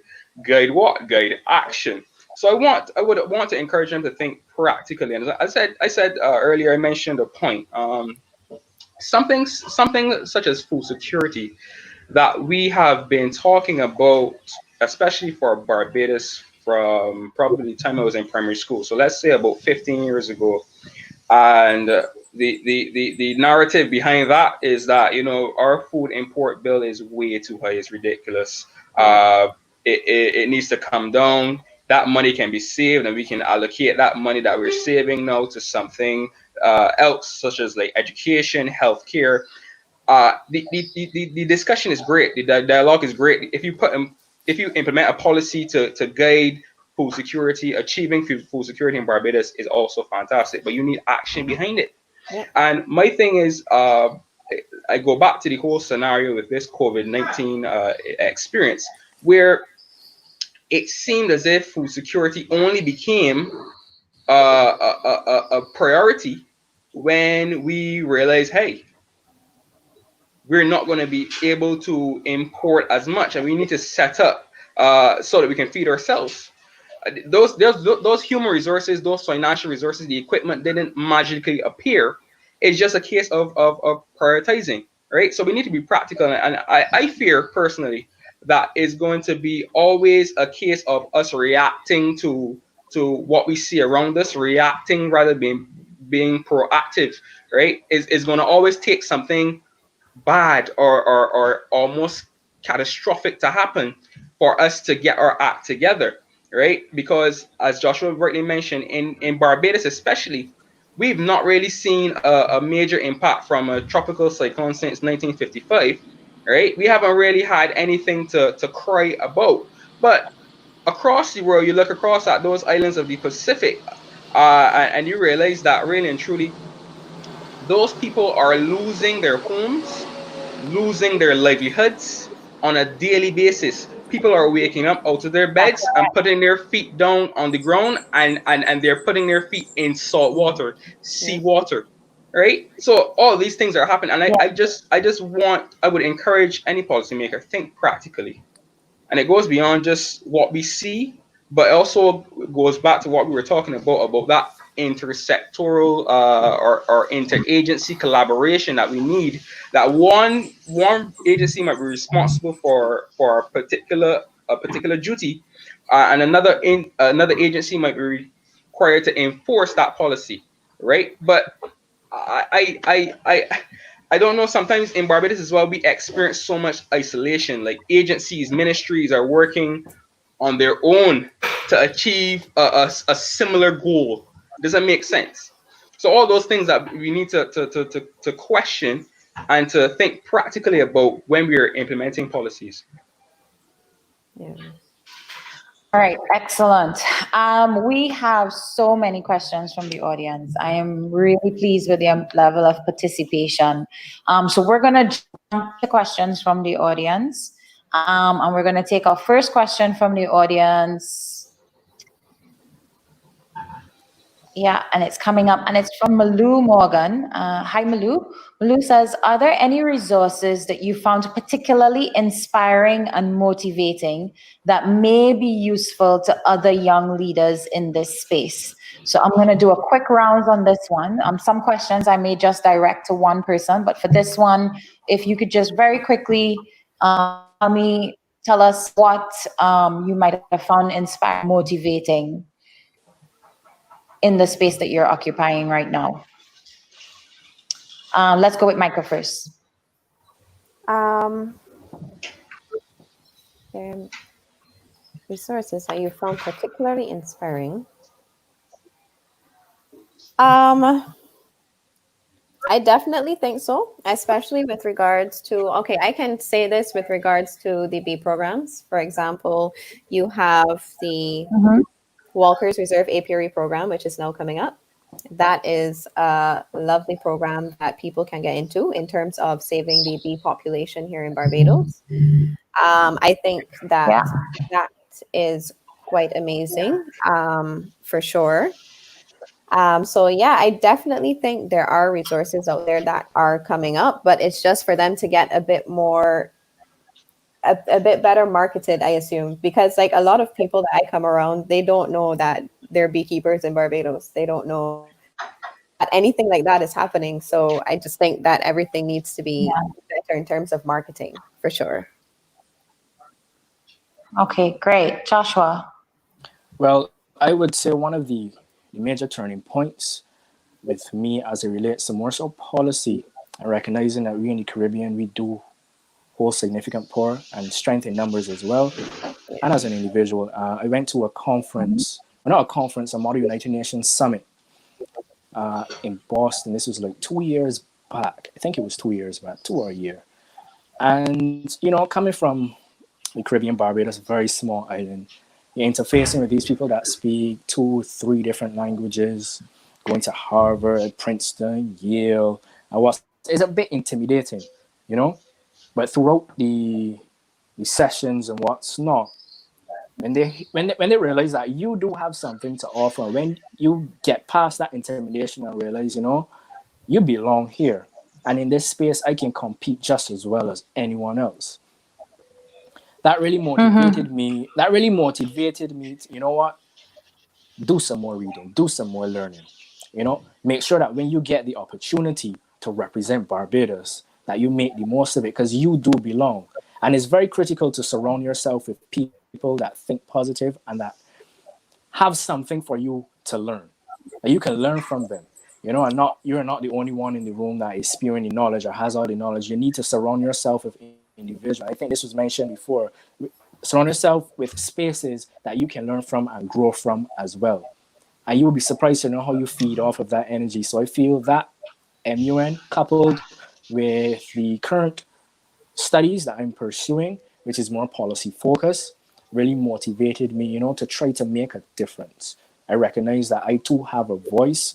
what? Guide action. So I would want to encourage them to think practically. And as I said earlier, I mentioned a point. Something such as food security that we have been talking about, especially for Barbados, from probably the time I was in primary school. So let's say about 15 years ago. And the narrative behind that is that, our food import bill is way too high. It's ridiculous. It needs to come down. That money can be saved, and we can allocate that money that we're saving now to something else, such as like education, healthcare. The discussion is great. The dialogue is great. If you implement a policy to guide food security, achieving food security in Barbados is also fantastic. But you need action behind it. Yep. And my thing is, I go back to the whole scenario with this COVID-19 experience, where it seemed as if food security only became a priority when we realized, hey, we're not going to be able to import as much, and we need to set up so that we can feed ourselves. Those human resources, those financial resources, the equipment didn't magically appear. It's just a case of prioritizing, right? So we need to be practical, and I fear personally that it's going to be always a case of us reacting to what we see around us, reacting rather than being proactive, right? Is going to always take something bad or almost catastrophic to happen for us to get our act together, right? Because as Joshua rightly mentioned, in Barbados especially, we've not really seen a major impact from a tropical cyclone since 1955, right? We haven't really had anything to cry about. But across the world, you look across at those islands of the Pacific, and you realize that really and truly, those people are losing their homes, losing their livelihoods on a daily basis. People are waking up out of their beds and putting their feet down on the ground, and they're putting their feet in salt water, sea water, right? So all these things are happening. And I would encourage any policymaker, think practically. And it goes beyond just what we see, but it also goes back to what we were talking about that intersectoral or interagency collaboration that we need. That one agency might be responsible for a particular duty, and another agency might be required to enforce that policy, right? But I don't know. Sometimes in Barbados as well, we experience so much isolation. Like agencies, ministries are working on their own to achieve a similar goal. Does that make sense? So all those things that we need to question and to think practically about when we are implementing policies. Yeah. All right, excellent. We have so many questions from the audience. I am really pleased with the level of participation. So we're going to jump to questions from the audience. And we're going to take our first question from the audience. Yeah, and it's coming up, and it's from Malou Morgan. Hi, Malou. Malou says, are there any resources that you found particularly inspiring and motivating that may be useful to other young leaders in this space? So I'm going to do a quick round on this one. Some questions I may just direct to one person, but for this one, if you could just very quickly tell us what you might have found inspiring, motivating in the space that you're occupying right now. Let's go with Meika first. Resources that you found particularly inspiring. I definitely think so, especially with regards to, okay, I can say this with regards to the bee programs. For example, you have the Walker's Reserve Apiary program, which is now coming up. That is a lovely program that people can get into in terms of saving the bee population here in Barbados. I think that that is quite amazing, for sure. So yeah, I definitely think there are resources out there that are coming up, but it's just for them to get a bit more, a bit better marketed, I assume, because like a lot of people that I come around, they don't know that they're beekeepers in Barbados. They don't know that anything like that is happening. So I just think that everything needs to be better in terms of marketing, for sure. Okay, great. Joshua. Well, I would say one of the major turning points with me as it relates to more so policy and recognizing that we in the Caribbean, we do hold significant power and strength in numbers as well. And as an individual, I went to a conference, well, not a conference, a Model United Nations Summit in Boston. This was like 2 years back. I think it was 2 years back, 2 or a year. And, you know, coming from the Caribbean, Barbados, a very small island, you're interfacing with these people that speak 2, 3 different languages, going to Harvard, Princeton, Yale, and it's a bit intimidating, you know? But throughout the sessions and what's not, when they realize that you do have something to offer, when you get past that intimidation and realize, you know, you belong here. And in this space, I can compete just as well as anyone else. That really motivated me. That really motivated me to, you know what, do some more reading, do some more learning. You know, make sure that when you get the opportunity to represent Barbados, that you make the most of it because you do belong. And it's very critical to surround yourself with people that think positive and that have something for you to learn. That you can learn from them. You know, and you're not the only one in the room that is spewing the knowledge or has all the knowledge. You need to surround yourself with individuals. I think this was mentioned before. Surround yourself with spaces that you can learn from and grow from as well. And you will be surprised to know how you feed off of that energy. So I feel that MUN coupled with the current studies that I'm pursuing, which is more policy focused, really motivated me, you know, to try to make a difference. I recognize that I too have a voice.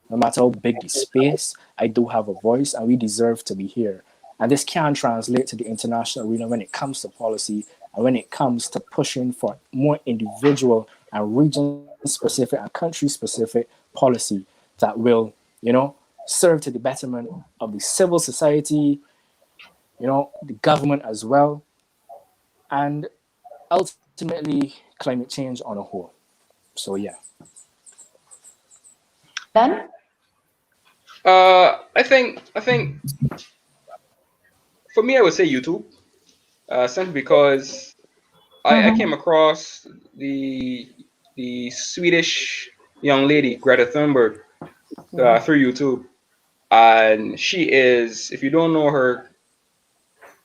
No matter how big the space, I do have a voice and we deserve to be here. And this can translate to the international arena when it comes to policy and when it comes to pushing for more individual and region-specific and country-specific policy that will, you know, serve to the betterment of the civil society, you know, the government as well, and ultimately climate change on a whole. So yeah. Ben? I think for me, I would say YouTube, simply because I came across the Swedish young lady Greta Thunberg through YouTube, and she is, if you don't know her,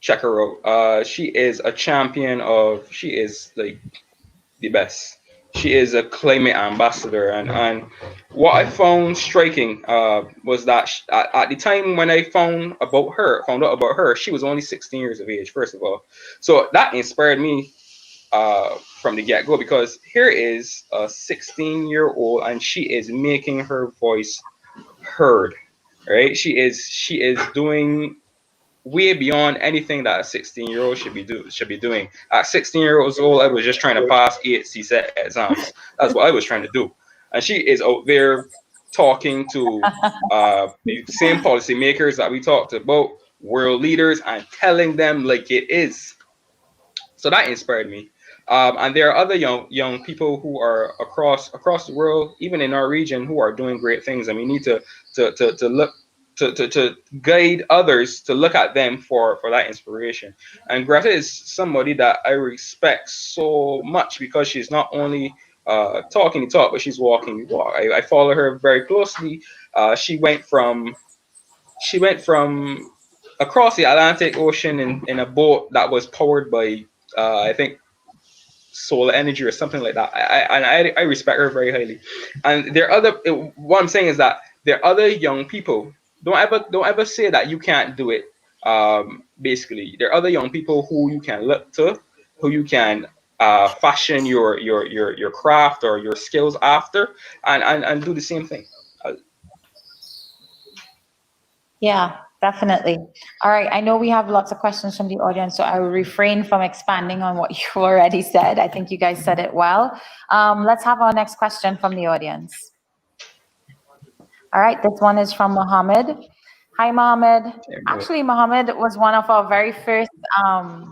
check her out. She is a champion of. She is like the best. She is a climate ambassador, and what I found striking was that at the time when I found out about her, she was only 16 years of age. First of all, so that inspired me from the get go, because here is a 16-year-old and she is making her voice heard. Right? She is doing way beyond anything that a 16-year-old should be doing. At 16 years old, I was just trying to pass CSET exams. That's what I was trying to do. And she is out there talking to the same policymakers that we talked about, world leaders, and telling them like it is. So that inspired me. And there are other young people who are across the world, even in our region, who are doing great things, and we need to look to guide others to look at them for that inspiration. And Greta is somebody that I respect so much, because she's not only talking the talk, but she's walking the walk. I follow her very closely. She went from across the Atlantic Ocean in a boat that was powered by I think solar energy or something like that. I respect her very highly. And there are other. What I'm saying is that there are other young people. Don't ever say that you can't do it. Basically, there are other young people who you can look to, who you can fashion your craft or your skills after, and do the same thing. Yeah, definitely. All right. I know we have lots of questions from the audience, so I will refrain from expanding on what you already said. I think you guys said it well. Let's have our next question from the audience. All right. This one is from Mohammed. Hi, Mohammed. Actually, Mohammed was one of our very first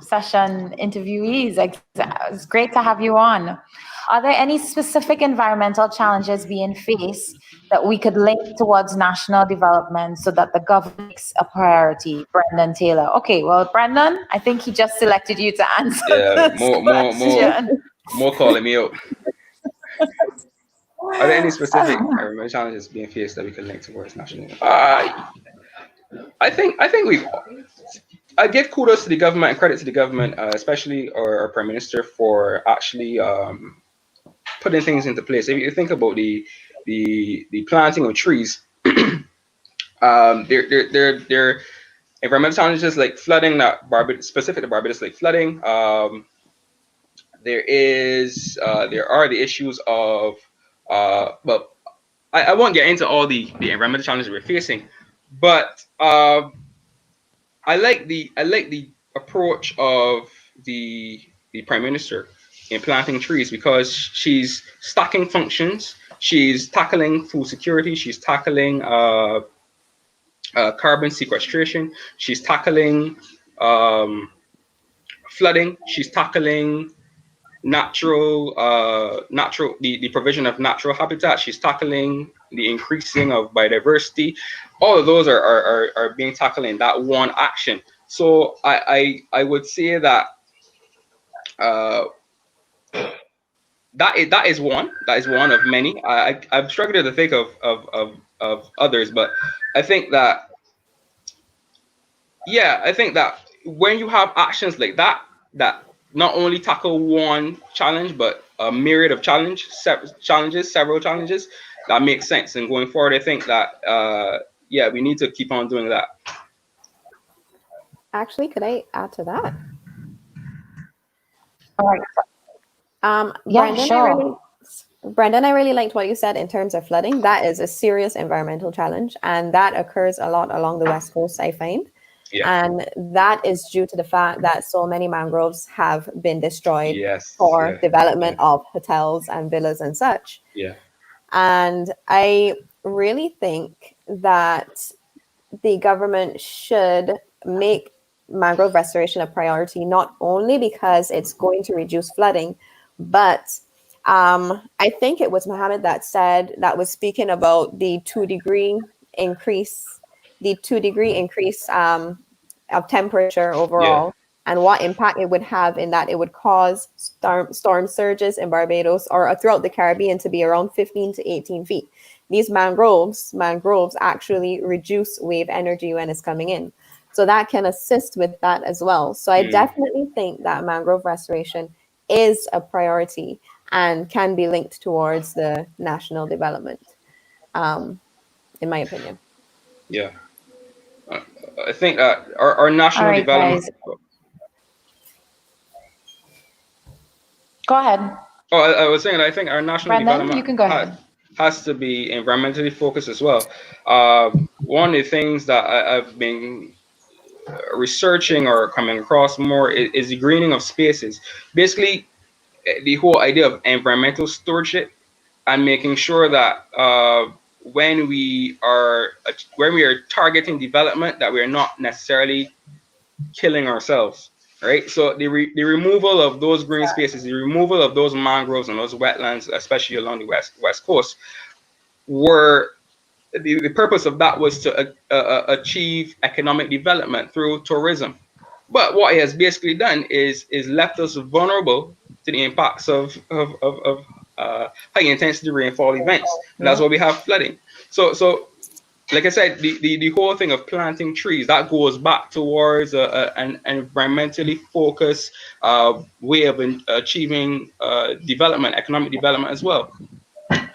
session interviewees. It's great to have you on. Are there any specific environmental challenges being faced that we could link towards national development so that the government makes a priority? Brendon Taylor. Okay, well, Brendon, I think he just selected you to answer this question. More calling me out. Are there any specific environmental challenges being faced that we could link towards national? I think I give kudos to the government and credit to the government, especially our Prime Minister, for actually putting things into place. If you think about the planting of trees, there environmental challenges like flooding, specific to Barbados, like flooding. There are the issues of well, I won't get into all the environmental challenges we're facing, but I like the approach of the Prime Minister in planting trees, because she's stacking functions. She's tackling food security. She's tackling carbon sequestration. She's tackling flooding. She's tackling the provision of natural habitat. She's tackling the increasing of biodiversity. All of those are being tackled in that one action. So I would say that that is one of many. I'm struggling to think of others, but I think that when you have actions like that not only tackle one challenge, but a myriad of several challenges, that makes sense. And going forward, I think that we need to keep on doing that. Actually, could I add to that? All right. Brendon, sure. Brendon, I really liked what you said in terms of flooding. That is a serious environmental challenge, and that occurs a lot along the West Coast, I find. Yeah. And that is due to the fact that so many mangroves have been destroyed for development of hotels and villas and such. Yeah. And I really think that the government should make mangrove restoration a priority, not only because it's going to reduce flooding, But I think it was Mohammed that was speaking about the 2-degree increase, of temperature overall, and what impact it would have in that it would cause storm surges in Barbados or throughout the Caribbean to be around 15 to 18 feet. These mangroves actually reduce wave energy when it's coming in. So that can assist with that as well. So I definitely think that mangrove restoration is a priority and can be linked towards the national development, in my opinion. Yeah. I think that our national All right, development. guys. Go ahead. Oh, I was saying that I think our national Brendon, development you can go ahead. has to be environmentally focused as well. One of the things that I've been researching or coming across more is the greening of spaces. Basically, the whole idea of environmental stewardship and making sure that when we are targeting development, that we are not necessarily killing ourselves, right? So the removal of those green spaces, the removal of those mangroves and those wetlands, especially along the west coast, were the purpose of that was to achieve economic development through tourism. But what it has basically done is left us vulnerable to the impacts of high intensity rainfall events, and that's why we have flooding. So like I said, the whole thing of planting trees, that goes back towards an environmentally focused way of achieving development, economic development as well,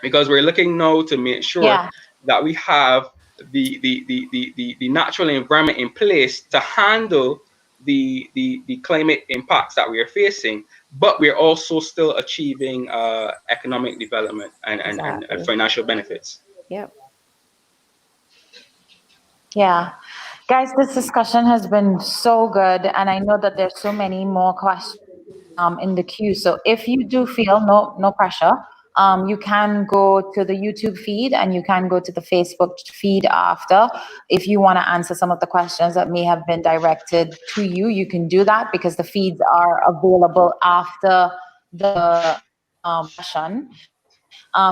because we're looking now to make sure that we have the natural environment in place to handle the climate impacts that we are facing, but we're also still achieving economic development and financial benefits. Yep. Yeah. Guys, this discussion has been so good, and I know that there's so many more questions in the queue. So if you do feel no pressure, you can go to the YouTube feed and you can go to the Facebook feed after. If you want to answer some of the questions that may have been directed to you, you can do that because the feeds are available after the session.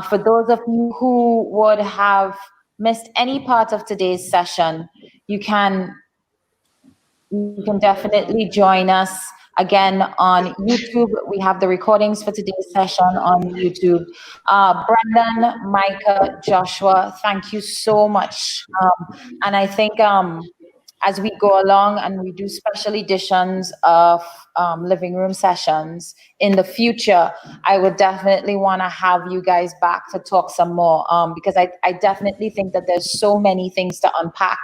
For those of you who would have missed any part of today's session, you can definitely join us again on YouTube. We have the recordings for today's session on YouTube. Brendon, Meika, Joshua, thank you so much. And I think as we go along and we do special editions of living room sessions in the future, I would definitely want to have you guys back to talk some more because I definitely think that there's so many things to unpack.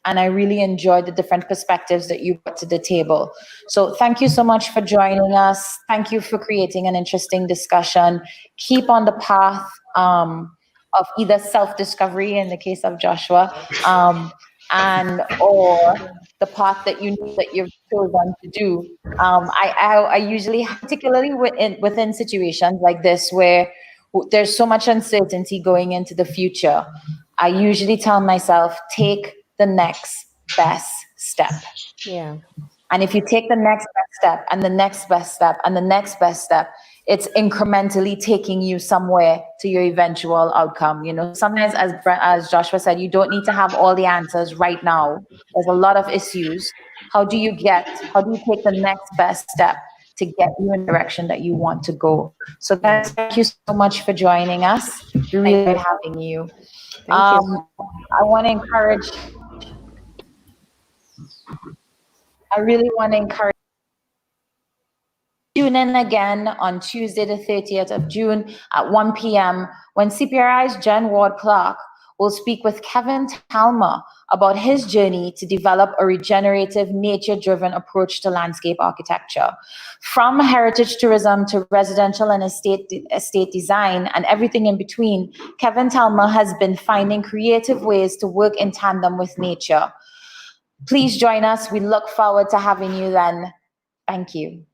And I really enjoyed the different perspectives that you brought to the table. So thank you so much for joining us. Thank you for creating an interesting discussion. Keep on the path of either self-discovery in the case of Joshua, and or the path that you've chosen to do. I usually, particularly within situations like this where there's so much uncertainty going into the future, I usually tell myself, take the next best step. Yeah. And if you take the next best step and the next best step and the next best step, it's incrementally taking you somewhere to your eventual outcome. You know, sometimes as Joshua said, you don't need to have all the answers right now. There's a lot of issues. How do you take the next best step to get you in the direction that you want to go? So guys, thank you so much for joining us. We really enjoyed having you. Thank you. I really want to encourage tune in again on Tuesday, the 30th of June at 1 p.m. when CPRI's Jen Ward-Clark will speak with Kevin Talma about his journey to develop a regenerative, nature-driven approach to landscape architecture. From heritage tourism to residential and estate design and everything in between, Kevin Talma has been finding creative ways to work in tandem with nature. Please join us. We look forward to having you then. Thank you.